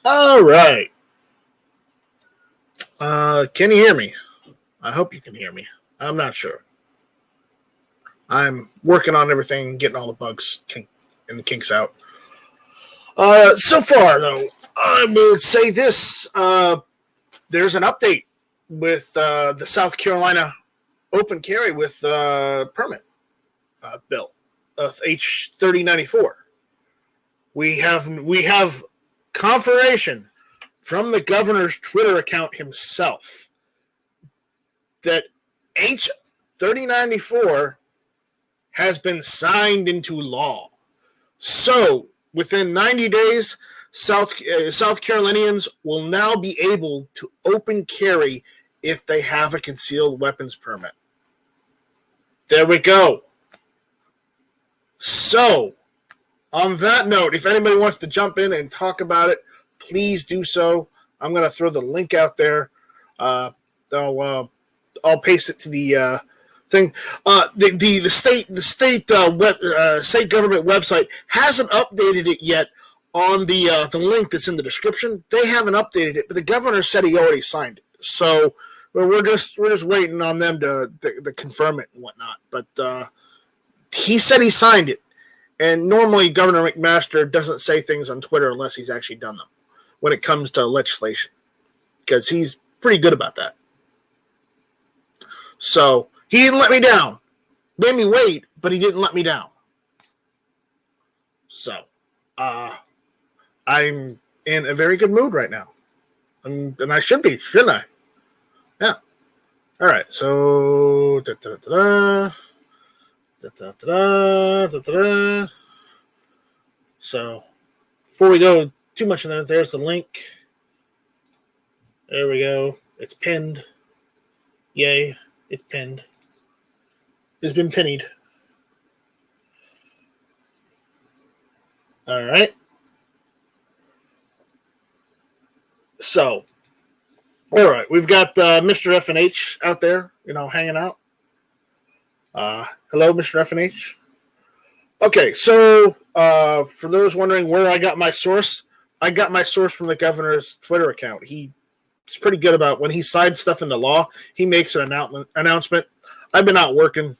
All right. Can you hear me? I hope you can hear me. I'm not sure. I'm working on everything, getting all the bugs and the kinks out. So far, though, I will say this. There's an update with the South Carolina open carry with permit bill of H3094. We have confirmation from the governor's Twitter account himself that H3094 has been signed into law. So within 90 days, South Carolinians will now be able to open carry if they have a concealed weapons permit. There we go. So, on that note, if anybody wants to jump in and talk about it, please do so. I'm going to throw the link out there. I'll paste it to the thing. The state government website hasn't updated it yet on the link that's in the description. They haven't updated it, but the governor said he already signed it. So we're just waiting on them to confirm it and whatnot. But he said he signed it. And normally Governor McMaster doesn't say things on Twitter unless he's actually done them when it comes to legislation, because he's pretty good about that. So he didn't let me down. Made me wait, but he didn't let me down. So I'm in a very good mood right now. And I should be, shouldn't I? Yeah. All right. So so before we go too much in that, there's the link. There we go. It's pinned. Yay. It's pinned. It's been pinned. All right. So, all right. We've got Mr. F&H out there, hanging out. Hello, Mr. F&H. Okay, so for those wondering where I got my source, I got my source from the governor's Twitter account. He's pretty good about when he signs stuff into law, he makes an announcement. I've been out working,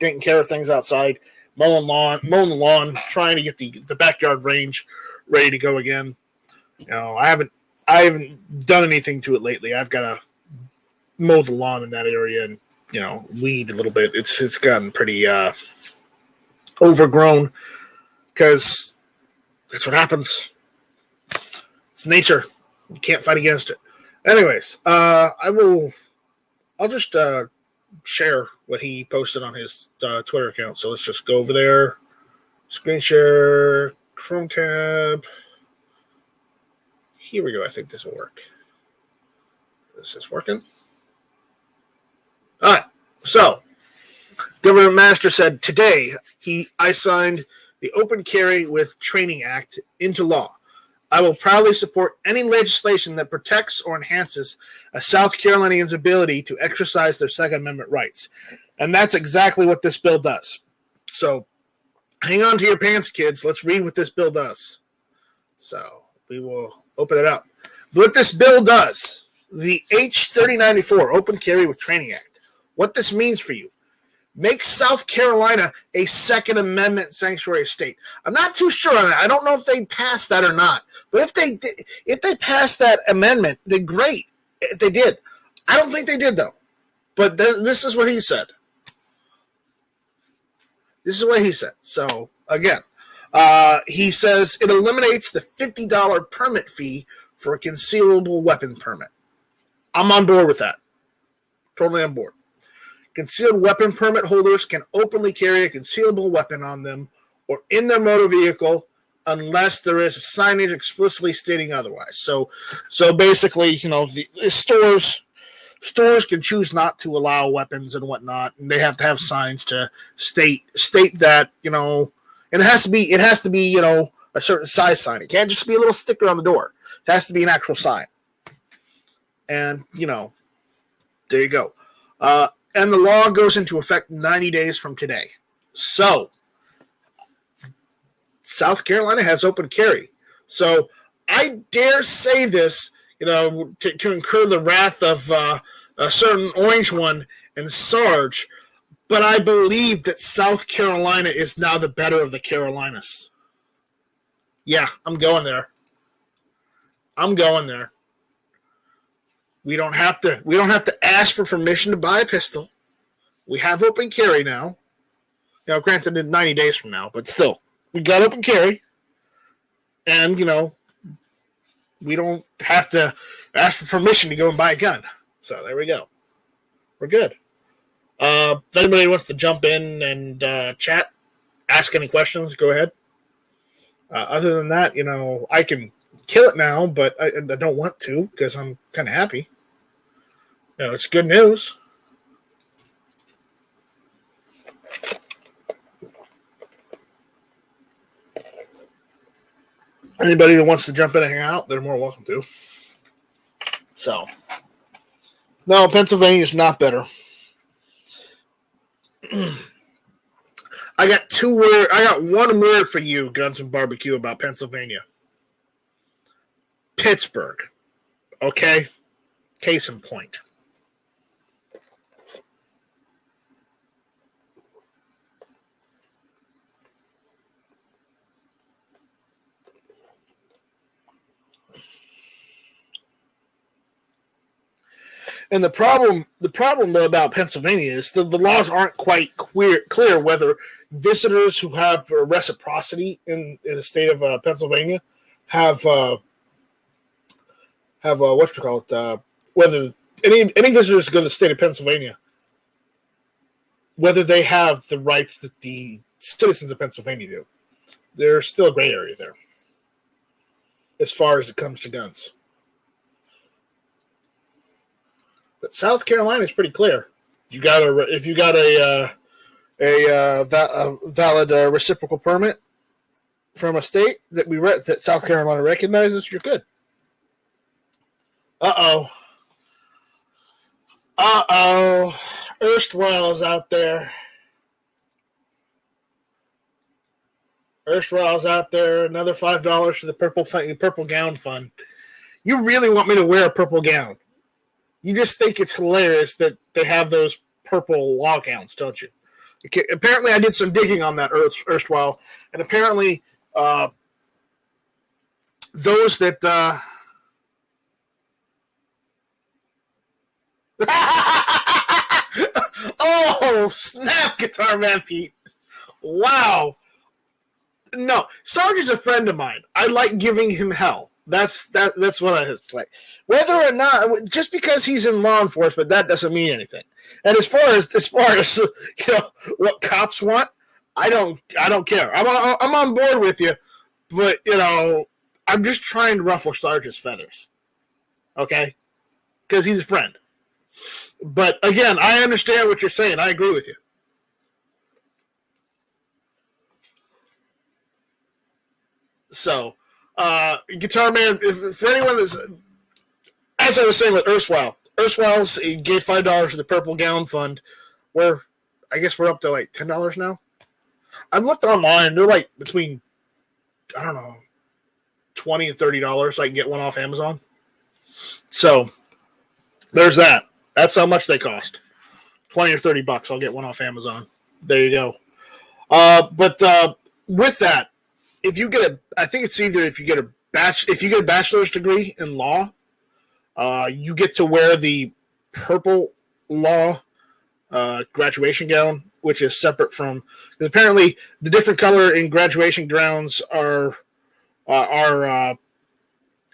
taking care of things outside, mowing the lawn, trying to get the backyard range ready to go again. I haven't done anything to it lately. I've got to mow the lawn in that area and weed a little bit. It's gotten pretty overgrown because that's what happens. It's nature. You can't fight against it. Anyways, I'll just share what he posted on his Twitter account. So let's just go over there. Screen share, Chrome tab. Here we go. I think this will work. This is working. All right. So, Governor Master said today I signed the Open Carry with Training Act into law. I will proudly support any legislation that protects or enhances a South Carolinian's ability to exercise their Second Amendment rights. And that's exactly what this bill does. So, hang on to your pants, kids. Let's read what this bill does. So, we will open it up. What this bill does, the H3094 Open Carry with Training Act, what this means for you, makes South Carolina a Second Amendment sanctuary state. I'm not too sure on that. I don't know if they passed that or not. But if they passed that amendment, then great. If they did. I don't think they did, though. But this is what he said. This is what he said. So, again, he says it eliminates the $50 permit fee for a concealable weapon permit. I'm on board with that. Totally on board. Concealed weapon permit holders can openly carry a concealable weapon on them or in their motor vehicle unless there is a signage explicitly stating otherwise. So basically, the stores can choose not to allow weapons and whatnot, and they have to have signs to state that, and it has to be a certain size sign. It can't just be a little sticker on the door. It has to be an actual sign. And, there you go. And the law goes into effect 90 days from today. So, South Carolina has open carry. So, I dare say this, to incur the wrath of a certain orange one and Sarge, but I believe that South Carolina is now the better of the Carolinas. Yeah, I'm going there. We don't have to ask for permission to buy a pistol. We have open carry now. Granted, in 90 days from now, but still, we got open carry. And, we don't have to ask for permission to go and buy a gun. So there we go. We're good. If anybody wants to jump in and chat, ask any questions, go ahead. Other than that, I can kill it now, but I don't want to because I'm kind of happy. It's good news. Anybody that wants to jump in and hang out, they're more welcome to. So, no, Pennsylvania is not better. I got one word for you, Guns and Barbecue, about Pennsylvania. Pittsburgh. Okay? Case in point. And the problem about Pennsylvania is the laws aren't quite clear whether visitors who have reciprocity in the state of Pennsylvania have whether any visitors who go to the state of Pennsylvania, whether they have the rights that the citizens of Pennsylvania do. There's still a gray area there as far as it comes to guns. But South Carolina is pretty clear. If you got a valid reciprocal permit from a state that South Carolina recognizes, you're good. Uh-oh. Erstwhile's out there. Another $5 for the purple gown fund. You really want me to wear a purple gown? You just think it's hilarious that they have those purple law gowns, don't you? Okay, apparently, I did some digging on that erstwhile, and apparently, those that oh, snap, Guitar Man Pete! Wow. No, Sarge is a friend of mine. I like giving him hell. That's what I like. Whether or not, just because he's in law enforcement, that doesn't mean anything. And as far as what cops want, I don't care. I'm on board with you, but I'm just trying to ruffle Sarge's feathers, okay? Because he's a friend. But again, I understand what you're saying. I agree with you. So, Guitar Man, for anyone that's, as I was saying with Erstwhile's, he gave $5 to the Purple Gown Fund, where I guess we're up to like $10 now. I've looked online; they're like between, I don't know, $20 and $30. I can get one off Amazon. So there's that. That's how much they cost. $20 or $30. I'll get one off Amazon. There you go. But with that, if you get if you get a bachelor's degree in law, you get to wear the purple law graduation gown, which is separate from, because apparently the different color in graduation gowns are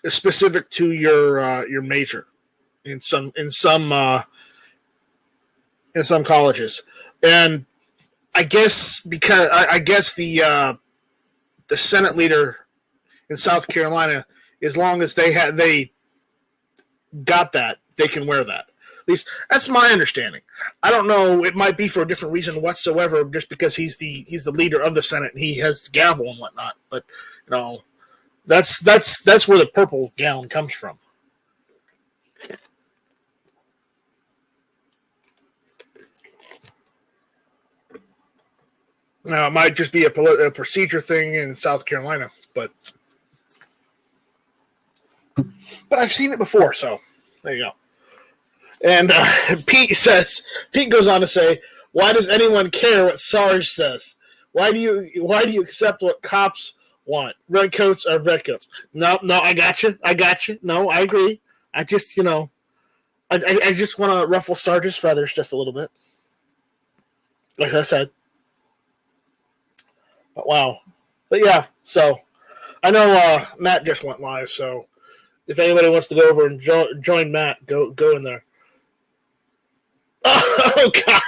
specific to your major in some colleges. And I guess because I guess the Senate leader in South Carolina, as long as they got that, they can wear that. At least that's my understanding. I don't know. It might be for a different reason whatsoever, just because he's the leader of the Senate and he has the gavel and whatnot. But that's where the purple gown comes from. Now, it might just be a procedure thing in South Carolina, but But I've seen it before, so there you go. And Pete goes on to say, why does anyone care what Sarge says? Why do you accept what cops want? Redcoats are redcoats. No, I got you. No, I agree. I just, I just want to ruffle Sarge's feathers just a little bit. Like I said. But wow. But yeah, so I know Matt just went live, so if anybody wants to go over and join Matt, go in there. Oh, God.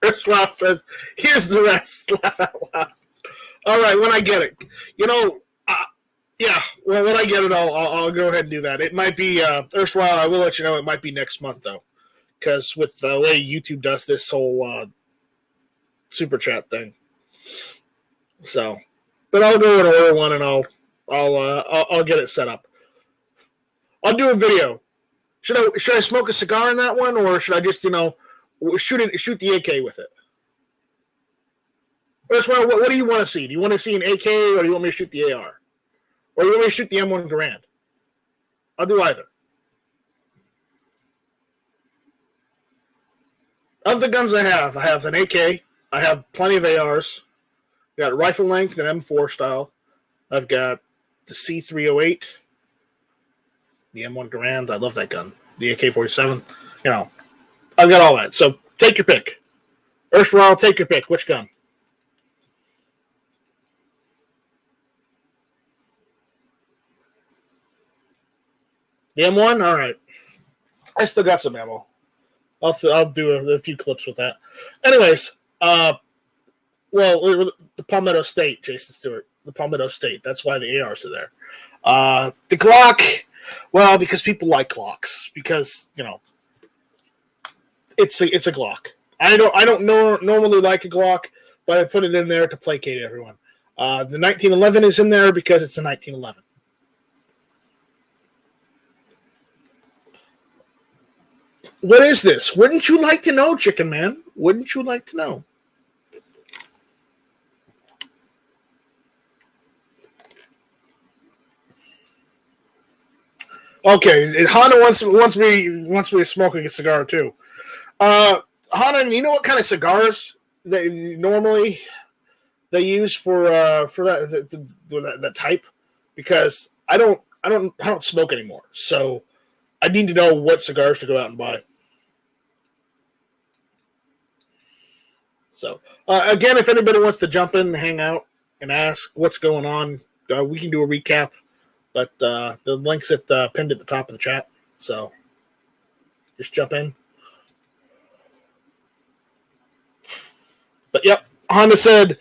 Ursula says, here's the rest. Laugh out loud. All right, when I get it. Yeah, well, when I get it, I'll go ahead and do that. It might be, Ursula, I will let you know, it might be next month, though. Because with the way YouTube does this whole super chat thing. So, but I'll go and order one, and I'll get it set up. I'll do a video. Should I smoke a cigar in that one, or should I just shoot the AK with it? What do you want to see? Do you want to see an AK, or do you want me to shoot the AR, or do you want me to shoot the M1 Garand? I'll do either. Of the guns I have an AK. I have plenty of ARs. I got rifle length and M4 style. I've got the C308, the M1 Garand. I love that gun. The AK-47. I've got all that. So take your pick. Erstwhile, take your pick. Which gun? The M1? All right. I still got some ammo. I'll do a few clips with that. Anyways, the Palmetto State, Jason Stewart. The Palmetto State. That's why the ARs are there. The Glock, well, because people like Glocks. Because, it's a Glock. I don't normally like a Glock, but I put it in there to placate everyone. The 1911 is in there because it's a 1911. What is this? Wouldn't you like to know, Chicken Man? Wouldn't you like to know? Okay, Honda wants me smoking a cigar too. Honda, you know what kind of cigars they use for that type? Because I don't smoke anymore, so I need to know what cigars to go out and buy. So again, if anybody wants to jump in and hang out and ask what's going on, we can do a recap. But the link's pinned at the top of the chat, so just jump in. But yep, Honda said,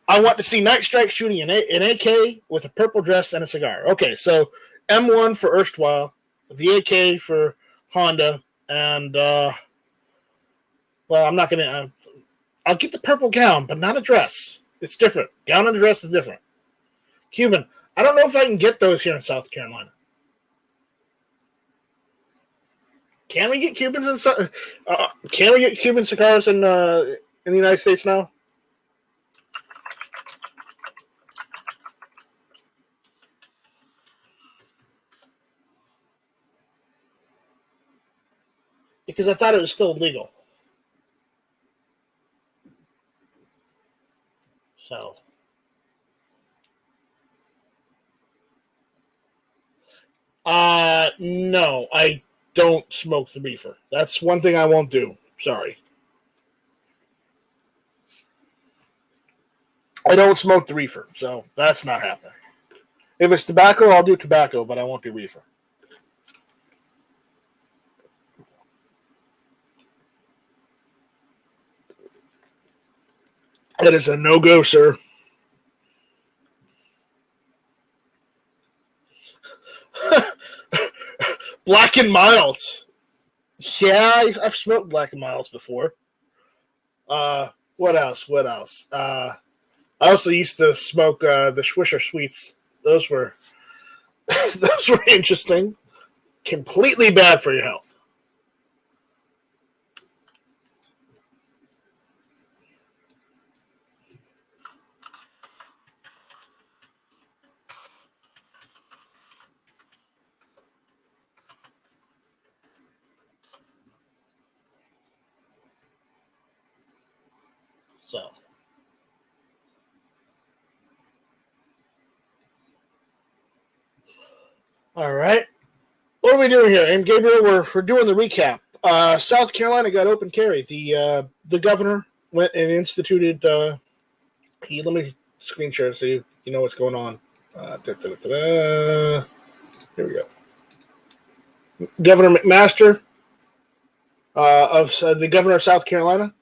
I want to see Night Strike shooting an AK with a purple dress and a cigar. Okay, so M1 for Erstwhile, the AK for Honda, and, I'm not going to, I'll get the purple gown, but not a dress. It's different. Gown and dress is different. Cuban, I don't know if I can get those here in South Carolina. Can we get Cuban cigars in the United States now? Because I thought it was still illegal. So. No, I don't smoke the reefer. That's one thing I won't do. Sorry. I don't smoke the reefer, so that's not happening. If it's tobacco, I'll do tobacco, but I won't do reefer. That is a no-go, sir. Black and Milds. Yeah, I've smoked Black and Milds before. What else? I also used to smoke the Swisher Sweets. Those were interesting. Completely bad for your health. So, all right. What are we doing here? And Gabriel, we're doing the recap. South Carolina got open carry. The governor went and instituted. Let me screen share so you know what's going on. Here we go. Governor McMaster of the governor of South Carolina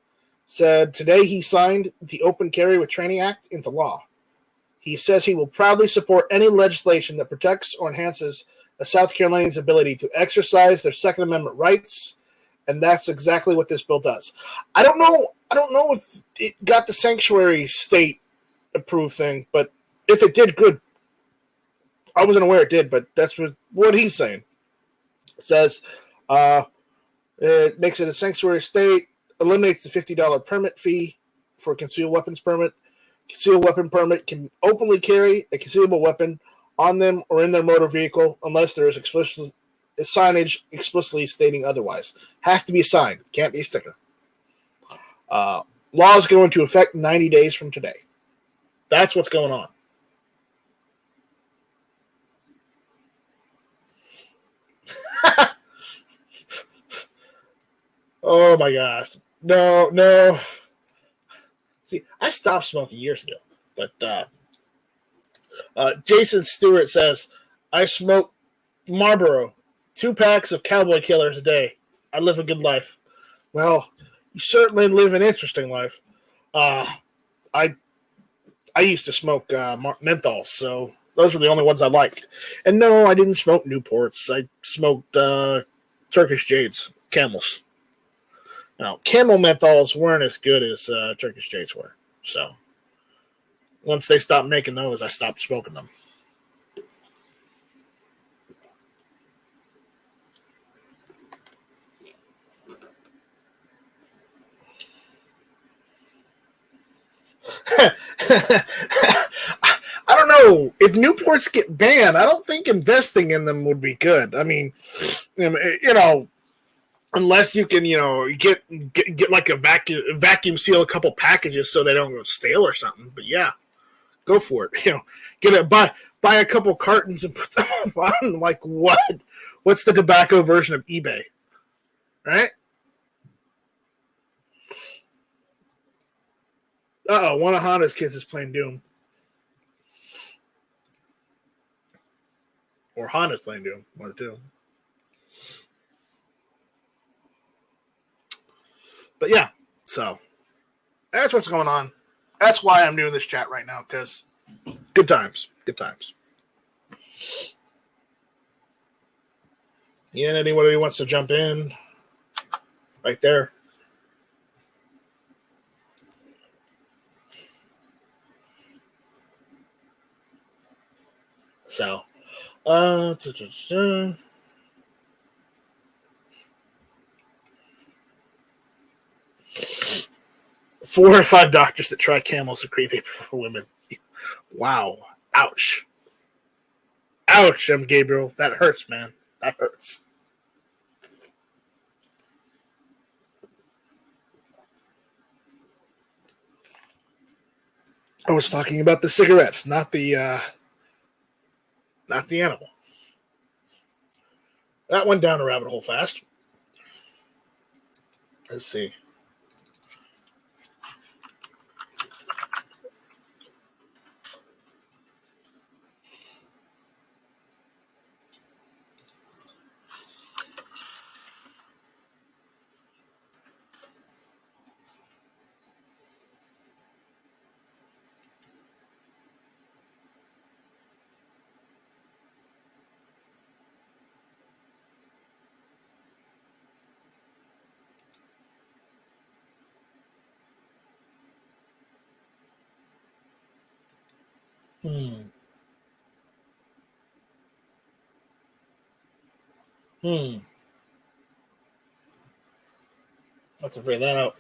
said today he signed the Open Carry with Training Act into law. He says he will proudly support any legislation that protects or enhances a South Carolinian's ability to exercise their Second Amendment rights, and that's exactly what this bill does. I don't know if it got the sanctuary state approved thing, but if it did, good. I wasn't aware it did, but that's what he's saying. It says it makes it a sanctuary state, eliminates the $50 permit fee for a concealed weapons permit. Concealed weapon permit can openly carry a concealable weapon on them or in their motor vehicle unless there is signage explicitly stating otherwise. Has to be signed. Can't be a sticker. Laws go into effect 90 days from today. That's what's going on. Oh my gosh. No. See, I stopped smoking years ago, but Jason Stewart says, I smoke Marlboro, 2 packs of Cowboy Killers a day. I live a good life. Well, you certainly live an interesting life. I used to smoke menthols, so those were the only ones I liked. And no, I didn't smoke Newports. I smoked Turkish Jades, Camels. Now, Camel menthols weren't as good as Turkish Jades were. So, once they stopped making those, I stopped smoking them. I don't know. If Newports get banned, I don't think investing in them would be good. I mean, unless you can, get like a vacuum seal a couple packages so they don't go stale or something. But yeah, go for it. Buy a couple cartons and put them on. Like what? What's the tobacco version of eBay, right? One of Honda's kids is playing Doom. Or Honda's playing Doom. One of the two. But yeah, so that's what's going on. That's why I'm doing this chat right now, because good times. Good times. Yeah, anybody wants to jump in? Right there. So, 4 or 5 doctors that try Camels agree they prefer women. Wow. Ouch. Ouch, M. Gabriel. That hurts, man. That hurts. I was talking about the cigarettes, not the animal. That went down a rabbit hole fast. Let's see. Let's figure that out.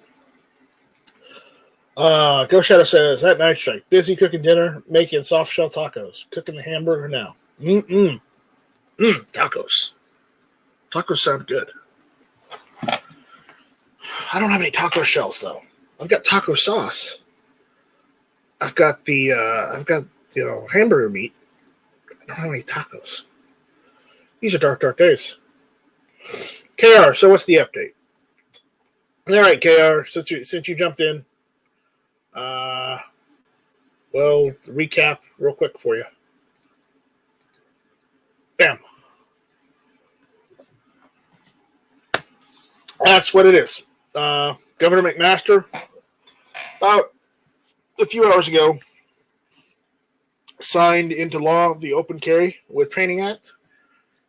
Ghost Shadow says, that night strike. Busy cooking dinner, making soft shell tacos. Cooking the hamburger now. Tacos. Tacos sound good. I don't have any taco shells, though. I've got taco sauce. I've got hamburger meat. I don't have any tacos. These are dark, dark days. KR, so what's the update? All right, KR, since you jumped in, well, recap real quick for you. Bam. That's what it is. Governor McMaster, about a few hours ago, signed into law the Open Carry with Training Act.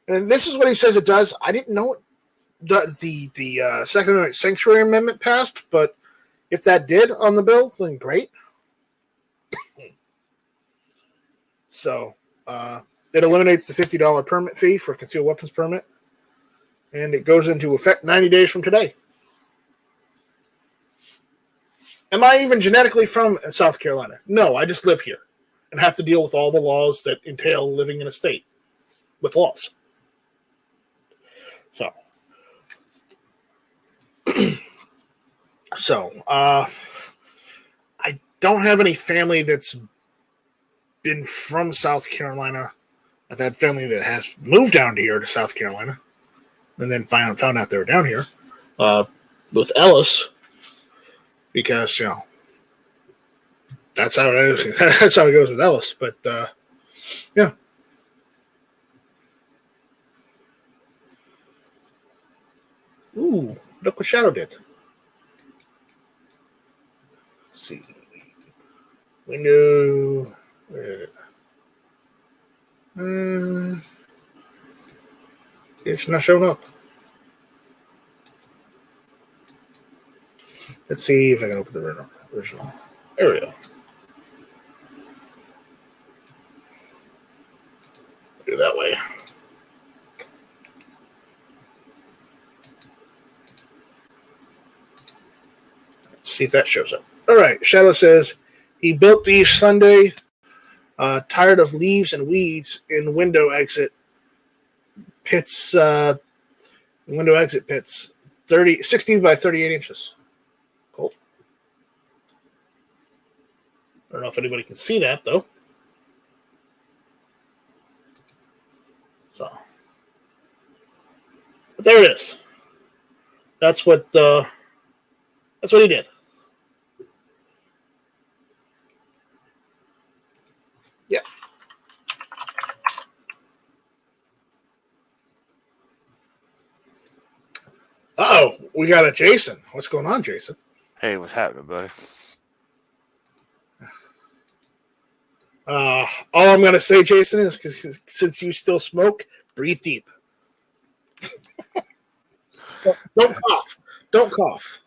And this is what he says it does. I didn't know the Second Amendment Sanctuary Amendment passed, but if that did on the bill, then great. So it eliminates the $50 permit fee for a concealed weapons permit, and it goes into effect 90 days from today. Am I even genetically from South Carolina? No, I just live here and have to deal with all the laws that entail living in a state with laws. So, I don't have any family that's been from South Carolina. I've had family that has moved down here to South Carolina and then found out they were down here with Ellis because, that's how it goes with Ellis. But, yeah. Ooh, look what Shadow did. Let's see. Window. It's not showing up. Let's see if I can open the original. There we go. Do it that way. Let's see if that shows up. All right. Shadow says he built these Sunday. Tired of leaves and weeds in window exit pits. Window exit pits. 16 by 38 inches. Cool. I don't know if anybody can see that though. So, but there it is. That's what he did. Yeah. Uh-oh, we got a Jason. What's going on, Jason? Hey, what's happening, buddy? All I'm going to say, Jason, is because since you still smoke, breathe deep. Don't cough. Don't cough.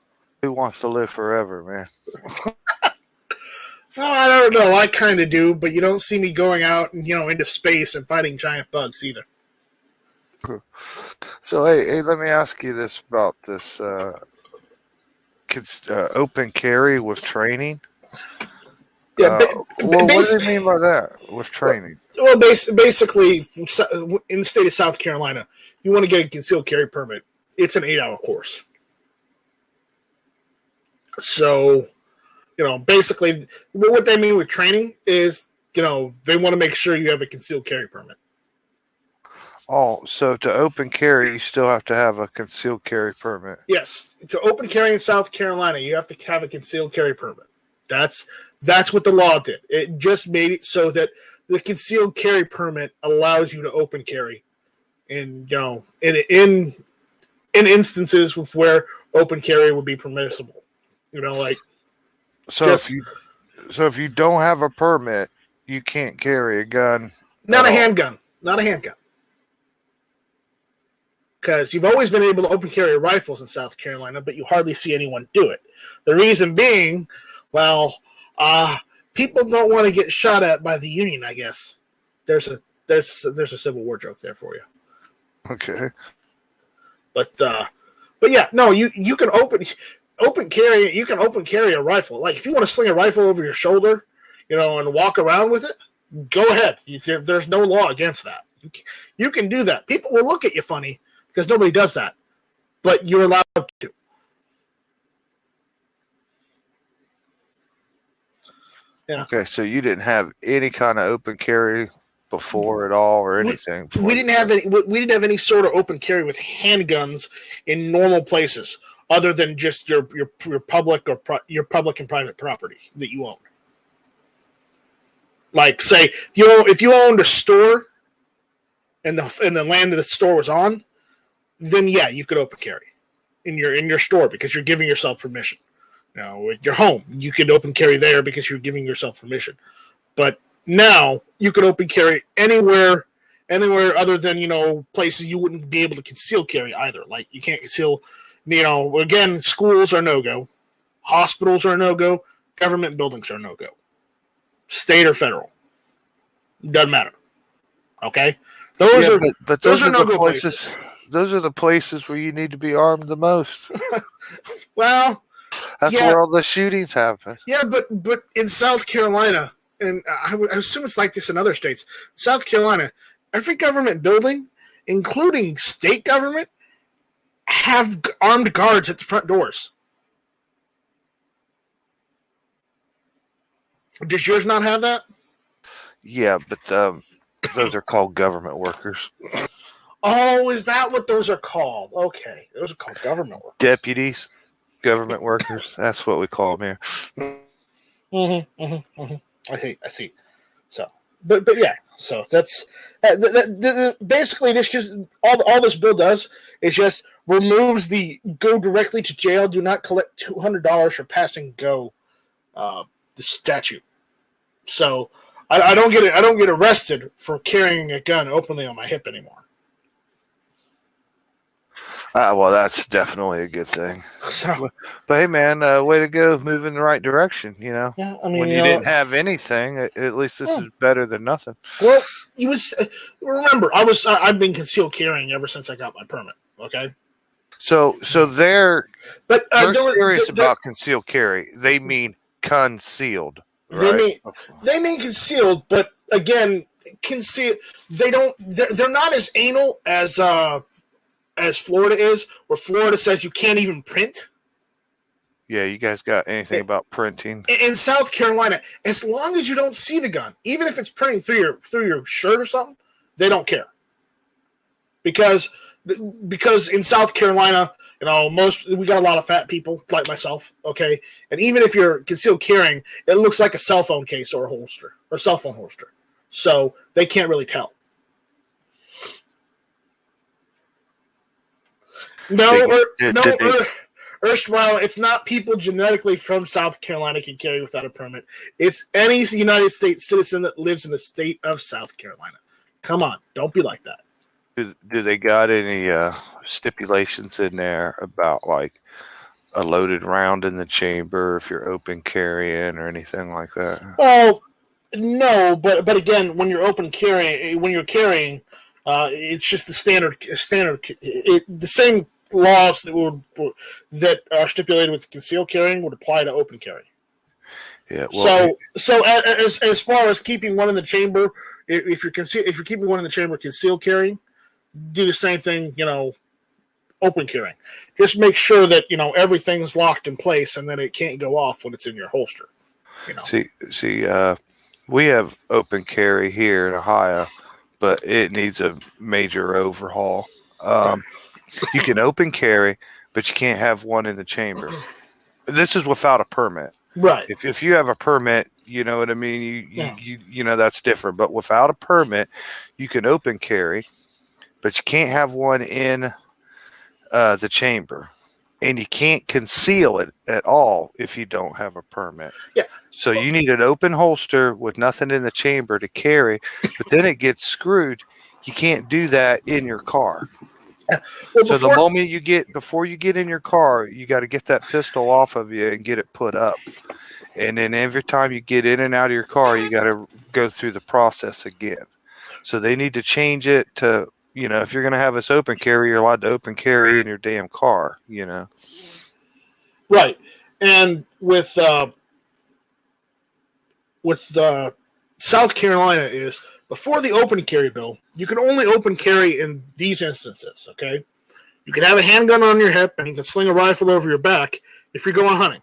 Who wants to live forever, man? Well, I don't know. I kind of do, but you don't see me going out and into space and fighting giant bugs either. So, hey, let me ask you this about this open carry with training. Yeah, what do you mean by that with training? Well, basically, in the state of South Carolina, you want to get a concealed carry permit. It's an 8-hour course. So, basically, what they mean with training is, they want to make sure you have a concealed carry permit. Oh, so to open carry, you still have to have a concealed carry permit. Yes. To open carry in South Carolina, you have to have a concealed carry permit. That's what the law did. It just made it so that the concealed carry permit allows you to open carry in instances with where open carry would be permissible. So if you don't have a permit, you can't carry a gun. Not a handgun. Because you've always been able to open carry rifles in South Carolina, but you hardly see anyone do it. The reason being, people don't want to get shot at by the Union, I guess. There's a Civil War joke there for you. Okay. But yeah, no, you can open carry. You can open carry a rifle. Like if you want to sling a rifle over your shoulder, and walk around with it, go ahead. There's no law against that. You can do that. People will look at you funny because nobody does that, but you're allowed to. Yeah. Okay, so you didn't have any kind of open carry before at all, or anything? We didn't have any. We didn't have any sort of open carry with handguns in normal places, other than just your public or your public and private property that you own. Like, say, if you owned a store, and the land that the store was on, then yeah, you could open carry in your store because you're giving yourself permission. Now, at your home, you could open carry there because you're giving yourself permission. But now you could open carry anywhere other than places you wouldn't be able to conceal carry either. Like, you can't conceal. Again, schools are no go, hospitals are no go, government buildings are no go, state or federal, doesn't matter. Okay, those are no go places. Those are the places where you need to be armed the most. Well, that's where all the shootings happen. Yeah, but in South Carolina, and I assume it's like this in other states, South Carolina, every government building, including state government, have armed guards at the front doors. Does yours not have that? Yeah, but those are called government workers. Oh, is that what those are called? Okay, those are called government workers. Deputies, government workers. That's what we call them here. I see. So, but yeah. So that's basically this. Just all this bill does is just removes the go directly to jail. Do not collect $200 for passing go. The statute. So I don't get arrested for carrying a gun openly on my hip anymore. Well, that's definitely a good thing. So, but hey, man, way to go, move in the right direction. Yeah, I mean, when you didn't have anything, at least this is better than nothing. Well, remember, I've been concealed carrying ever since I got my permit. Okay. So they're serious about concealed carry. They mean concealed. Right? They mean concealed, but again, concealed. They're not as anal as Florida is, where Florida says you can't even print. Yeah, you guys got anything about printing? In South Carolina, as long as you don't see the gun, even if it's printing through your shirt or something, they don't care. Because in South Carolina, we got a lot of fat people like myself, okay? And even if you're concealed carrying, it looks like a cell phone case or a holster, or cell phone holster. So they can't really tell. Erstwhile, it's not people genetically from South Carolina can carry without a permit. It's any United States citizen that lives in the state of South Carolina. Come on, don't be like that. Do they got any stipulations in there about like a loaded round in the chamber if you're open carrying or anything like that? Oh, no, but again, when you're carrying, it's just the standard. The same laws that are stipulated with concealed carrying would apply to open carry. Yeah. Well, so as far as keeping one in the chamber, if you're keeping one in the chamber concealed carrying, do the same thing. Open carrying. Just make sure that everything's locked in place and that it can't go off when it's in your holster. See, we have open carry here in Ohio, but it needs a major overhaul. You can open carry, but you can't have one in the chamber. This is without a permit. Right. If you have a permit, you know what I mean? You know that's different. But without a permit, you can open carry, but you can't have one in the chamber. And you can't conceal it at all if you don't have a permit. Yeah. So you need an open holster with nothing in the chamber to carry, but then it gets screwed. You can't do that in your car. Well, the moment before you get in your car, you got to get that pistol off of you and get it put up. And then every time you get in and out of your car, you got to go through the process again. So they need to change it to, if you're going to have this open carry, you're allowed to open carry in your damn car, Right. And with South Carolina is, before the open carry bill, you can only open carry in these instances, okay? You can have a handgun on your hip and you can sling a rifle over your back if you're going hunting.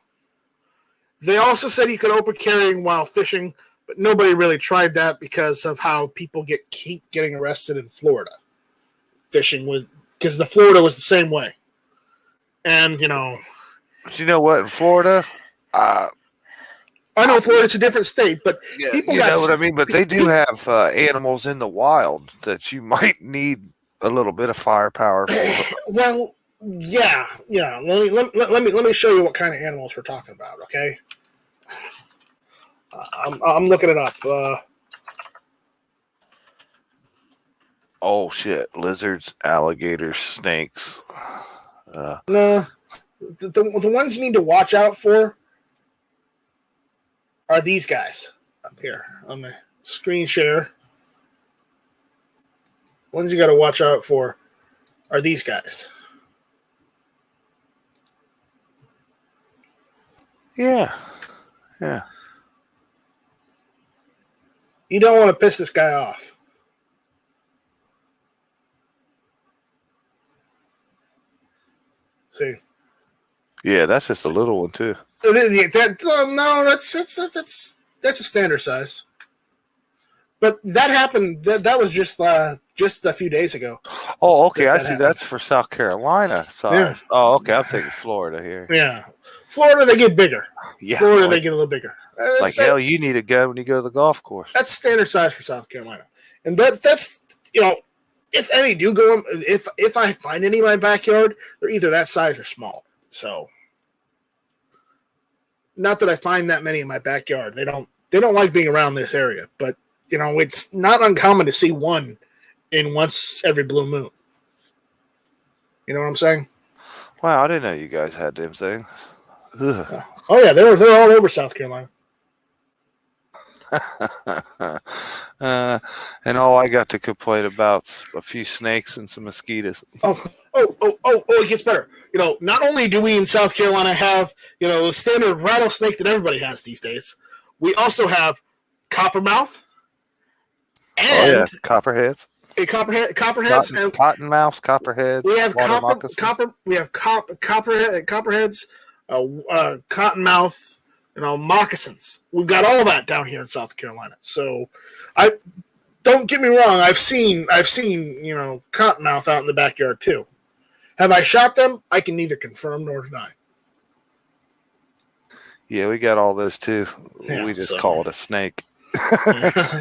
They also said you could open carry while fishing, but nobody really tried that because of how people keep getting arrested in Florida fishing because the Florida was the same way. And But you know what? In Florida, I know Florida's a different state, but people you know what I mean. But they do have animals in the wild that you might need a little bit of firepower for. Well, yeah. Let me show you what kind of animals we're talking about. Okay, I'm looking it up. Oh shit! Lizards, alligators, snakes. No, the ones you need to watch out for are these guys up here on the screen share. Ones you got to watch out for are these guys. Yeah. You don't want to piss this guy off. See? Yeah, that's just a little one too. No, that's a standard size. But that happened. That was just a few days ago. Oh, okay. I see. Happened. That's for South Carolina size. Yeah. Oh, okay. I'm thinking Florida here. Yeah, Florida they get bigger. Yeah, Florida they get a little bigger. Hell, you need a gun when you go to the golf course. That's standard size for South Carolina, and that's if any do go, if I find any in my backyard, they're either that size or smaller. So, not that I find that many in my backyard. They don't like being around this area, but it's not uncommon to see one in once every blue moon. You know what I'm saying? Wow, I didn't know you guys had them things. Ugh. Oh yeah, they're all over South Carolina. And all I got to complain about a few snakes and some mosquitoes. Oh, it gets better. Not only do we in South Carolina have, the standard rattlesnake that everybody has these days, we also have coppermouth and copperheads. Copperheads and Cottonmouths, copperheads. We have copperheads, cottonmouth, moccasins. We've got all that down here in South Carolina. So, don't get me wrong. I've seen cottonmouth out in the backyard too. Have I shot them? I can neither confirm nor deny. Yeah, we got all those too. Yeah, we just call it a snake.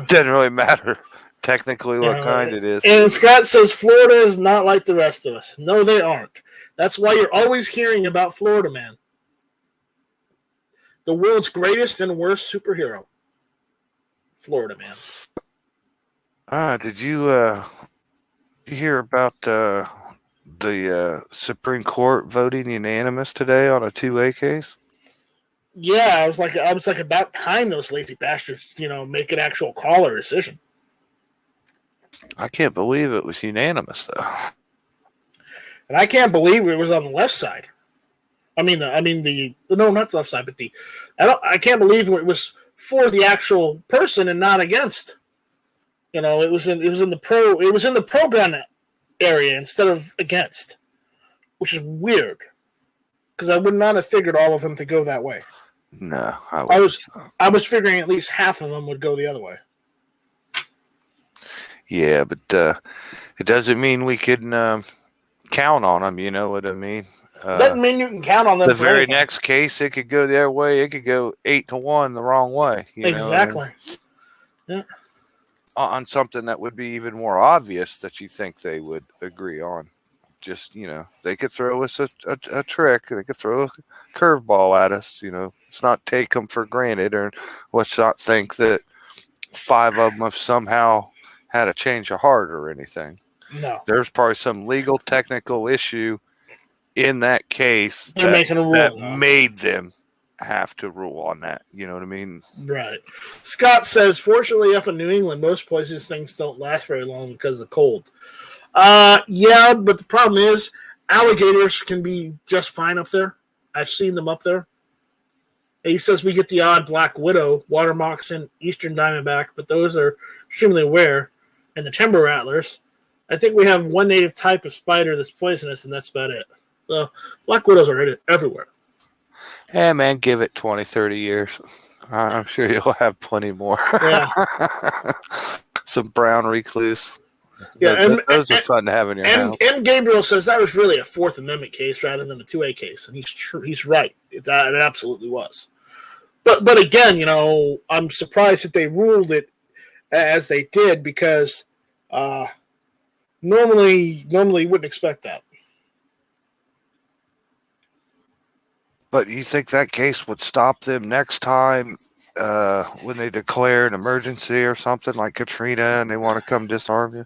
Doesn't really matter technically what kind it is. And Scott says Florida is not like the rest of us. No, they aren't. That's why you're always hearing about Florida Man. The world's greatest and worst superhero. Florida Man. Did you hear about the Supreme Court voting unanimous today on a 2A case? Yeah, I was like about time those lazy bastards, make an actual call or decision. I can't believe it was unanimous though. And I can't believe it was on the left side. No, not the left side, but I can't believe it was for the actual person and not against. It was in the pro-gun area instead of against, which is weird because I would not have figured all of them to go that way. No, I was figuring at least half of them would go the other way. Yeah, but it doesn't mean we can count on them. You know what I mean? Doesn't mean you can count on them. The very next case, it could go their way. It could go 8-1 the wrong way. Exactly. Yeah. On something that would be even more obvious that you think they would agree on. Just, they could throw us a trick. They could throw a curveball at us. Let's not take them for granted, or let's not think that 5 of them have somehow had a change of heart or anything. No. There's probably some legal technical issue in that case that made them have to rule on that. You know what I mean? Right. Scott says, fortunately, up in New England, most places things don't last very long because of the cold. Yeah, but the problem is alligators can be just fine up there. I've seen them up there. He says we get the odd black widow, water moccasin, eastern diamondback, but those are extremely rare. And the timber rattlers. I think we have one native type of spider that's poisonous, and that's about it. So black widows are everywhere. Hey, man, give it 20, 30 years. I'm sure you'll have plenty more. Yeah. Some brown recluse. Yeah, Those are fun to have in your house. And Gabriel says that was really a Fourth Amendment case rather than a 2A case, and he's true. He's right. It absolutely was. But again, I'm surprised that they ruled it as they did because normally you wouldn't expect that. But you think that case would stop them next time when they declare an emergency or something like Katrina and they want to come disarm you?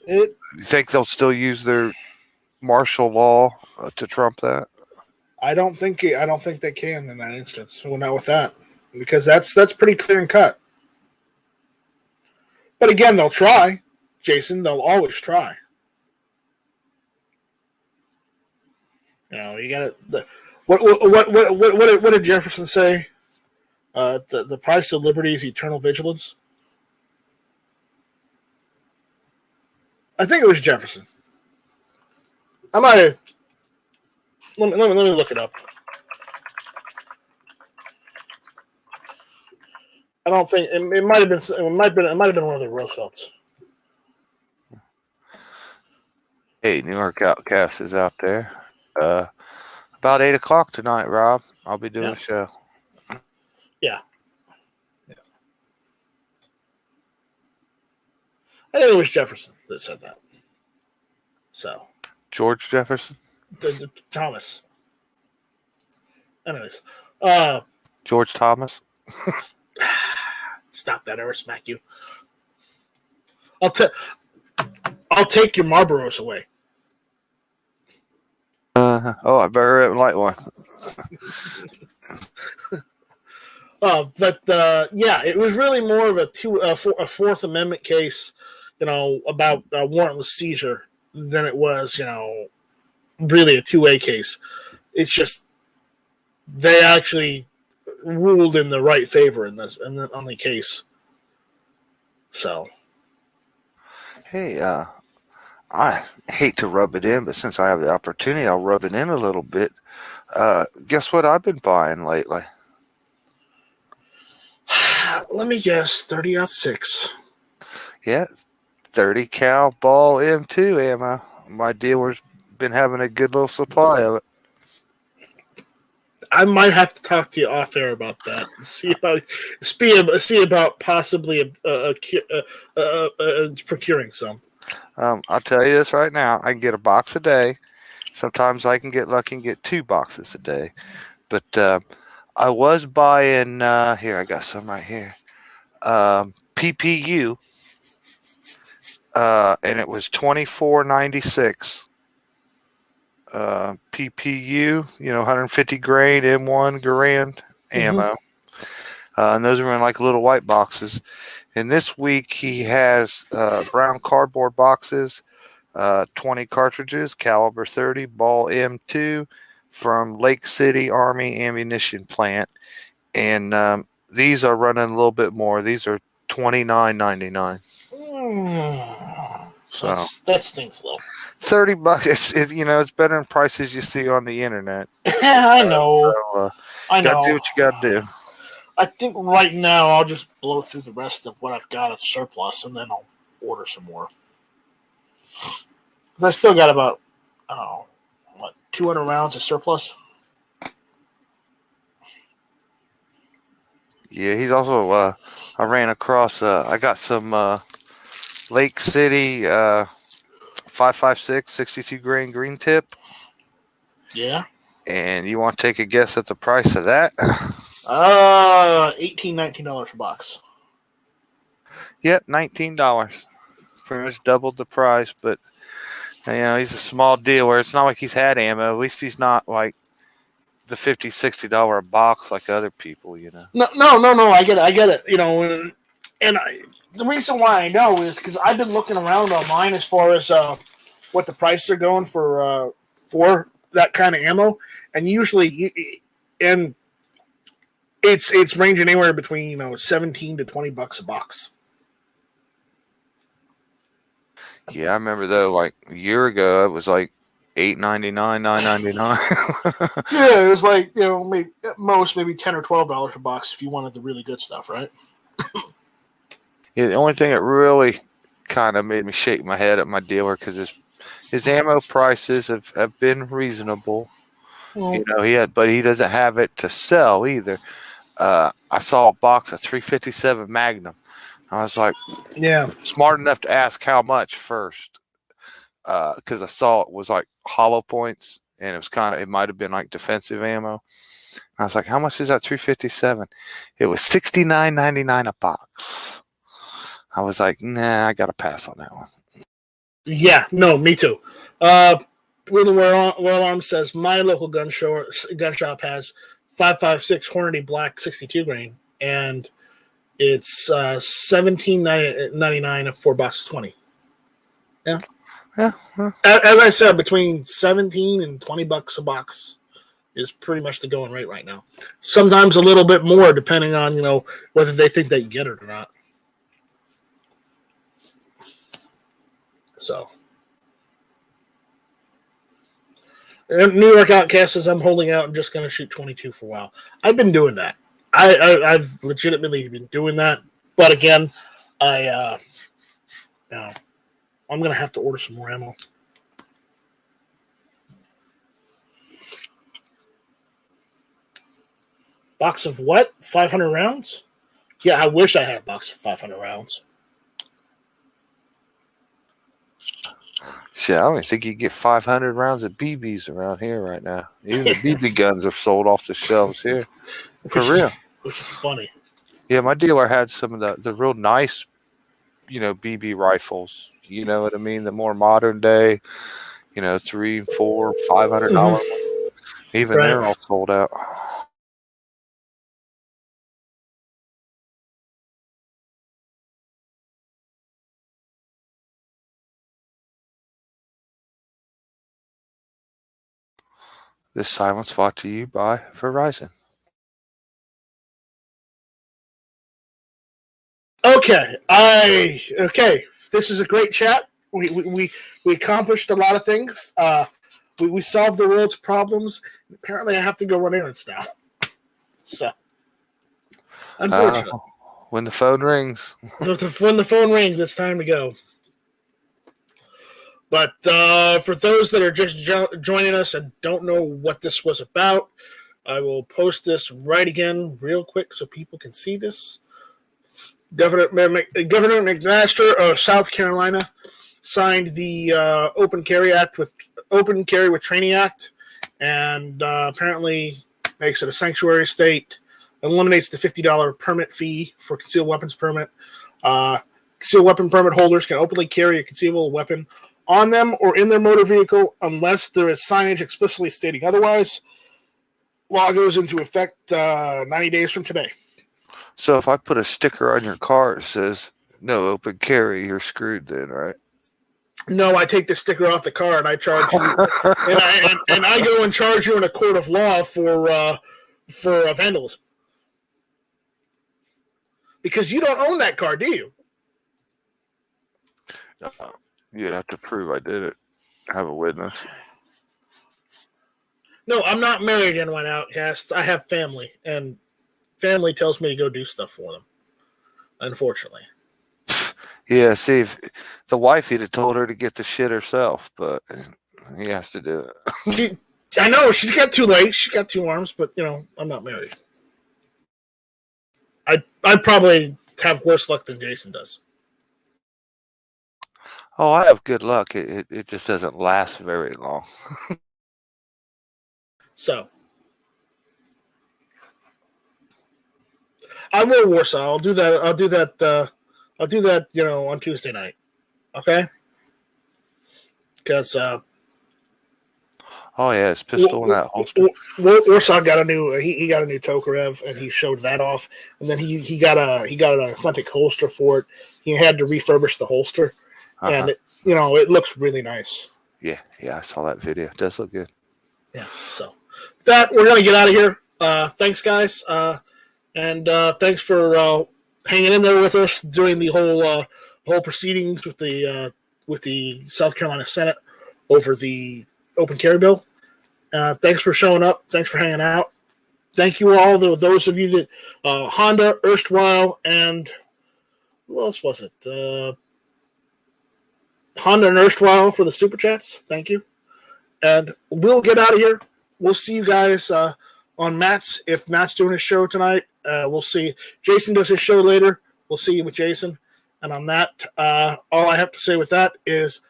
You think they'll still use their martial law to trump that? I don't think they can in that instance. Well, not with that, because that's pretty clear and cut. But again, they'll try, Jason. They'll always try. You got to. What did Jefferson say? The price of liberty is eternal vigilance. I think it was Jefferson. I might have. Let me look it up. I don't think it might have been. It might have been one of the Roosevelts. Hey, New York Outcast is out there. About 8:00 tonight, Rob. I'll be doing a show. Yeah. I think it was Jefferson that said that. So. George Jefferson? Thomas. Anyways. George Thomas? Stop that, or I'll smack you. I'll take your Marlboros away. I better light one. But it was really more of a Fourth Amendment case, about warrantless seizure than it was, really a 2A case. It's just they actually ruled in the right favor on the case. So, hey, I hate to rub it in, but since I have the opportunity, I'll rub it in a little bit. Guess what I've been buying lately? Let me guess, 30-06. Yeah, 30 cal ball M2 ammo. My dealer's been having a good little supply of it. I might have to talk to you off air about that. See about possibly procuring some. I'll tell you this right now. I can get a box a day. Sometimes I can get lucky and get 2 boxes a day. But I was buying here. I got some right here. PPU, and it was $24.96. PPU, 150 grain M1 Garand ammo, and those are in like little white boxes. And this week he has brown cardboard boxes, 20 cartridges, caliber 30, ball M2 from Lake City Army Ammunition Plant, and these are running a little bit more. These are $29.99. So that stinks a little. $30. It's better than prices you see on the internet. I know. I know. Gotta do what you gotta do. I think right now I'll just blow through the rest of what I've got of surplus, and then I'll order some more. I still got about 200 rounds of surplus. Yeah, he's also. I ran across. I got some Lake City 5.56 62 grain green tip. Yeah. And you want to take a guess at the price of that? $18, $19 a box. Yep, $19. Pretty much doubled the price, but he's a small dealer. It's not like he's had ammo. At least he's not like the $50, $60 a box like other people. No. I get it. And the reason why I know is because I've been looking around online as far as what the prices are going for that kind of ammo, and usually, it's ranging anywhere between $17 to $20 a box. Yeah, I remember though, like a year ago, it was like $8.99, $9.99. Yeah, it was like, maybe at most maybe $10 or $12 a box if you wanted the really good stuff, right? Yeah, the only thing that really kind of made me shake my head at my dealer, because his ammo prices have been reasonable. Well, But he doesn't have it to sell either. I saw a box of 357 Magnum. I was like, yeah, smart enough to ask how much first, because I saw it was like hollow points, and it might have been like defensive ammo. I was like, how much is that 357? It was $69.99 a box. I was like, nah, I got to pass on that one. yeah, no, me too. Will Arms says my local gun shop has 5.56 Hornady Black 62 grain, and it's $17.99 for box 20. Yeah. Yeah. As I said, between $17 and $20 a box is pretty much the going rate right now. Sometimes a little bit more, depending on whether they think they can get it or not. So, New York Outcast says I'm holding out and just going to shoot 22 for a while. I've been doing that. I've legitimately been doing that, but again, I'm going to have to order some more ammo. Box of what? 500 rounds? Yeah, I wish I had a box of 500 rounds. Shit, I don't even think you get 500 rounds of BBs around here right now. Even the BB guns have sold off the shelves here. For real. Which is funny. Yeah, my dealer had some of the real nice, BB rifles. You know what I mean? The more modern day, $300, $400, $500. Even Right. they're all sold out. This silence brought to you by Verizon. Okay. This is a great chat. We accomplished a lot of things. We solved the world's problems. Apparently, I have to go run errands now. So, unfortunately, when the phone rings, when the phone rings, it's time to go. But for those that are just joining us and don't know what this was about, I will post this right again real quick so people can see this. Governor McMaster of South Carolina signed the Open Carry with Training Act, and apparently makes it a sanctuary state. Eliminates the $50 permit fee for concealed weapons permit. Concealed weapon permit holders can openly carry a concealable weapon on them or in their motor vehicle unless there is signage explicitly stating otherwise. Law goes into effect 90 days from today. So if I put a sticker on your car that says no open carry, you're screwed then, right? No, I take the sticker off the car and I charge you, and I go and charge you in a court of law for vandalism. Because you don't own that car, do you? You'd have to prove I did it. Have a witness. No, I'm not married, anyone outcast. I have family, and family tells me to go do stuff for them, unfortunately. Yeah, see, if the wife, he'd have told her to get the shit herself, but he has to do it. I know, she's got 2 legs, she's got 2 arms, but, I'm not married. I'd probably have worse luck than Jason does. Oh, I have good luck. It just doesn't last very long. So, I will Warsaw. I'll do that. I'll do that. On Tuesday night. Okay. Because oh yeah, his pistol in that holster. Warsaw got a new. He got a new Tokarev, and he showed that off. And then he got an authentic holster for it. He had to refurbish the holster, and it looks really nice. Yeah, I saw that video. It does look good. Yeah. So, with that, we're gonna get out of here. Thanks, guys. And thanks for hanging in there with us during the whole proceedings with the South Carolina Senate over the open carry bill. Thanks for showing up. Thanks for hanging out. Thank you all, those of you that Honda, Erstwhile, and who else was it? Honda and Erstwhile for the super chats. Thank you. And we'll get out of here. We'll see you guys on Matt's. If Matt's doing his show tonight, we'll see. Jason does his show later. We'll see you with Jason. And on that, all I have to say with that is,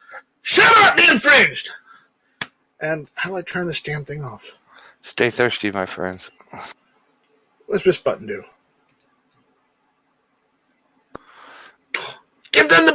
shut up, the infringed! And how do I turn this damn thing off? Stay thirsty, my friends. What's this button do? Give them the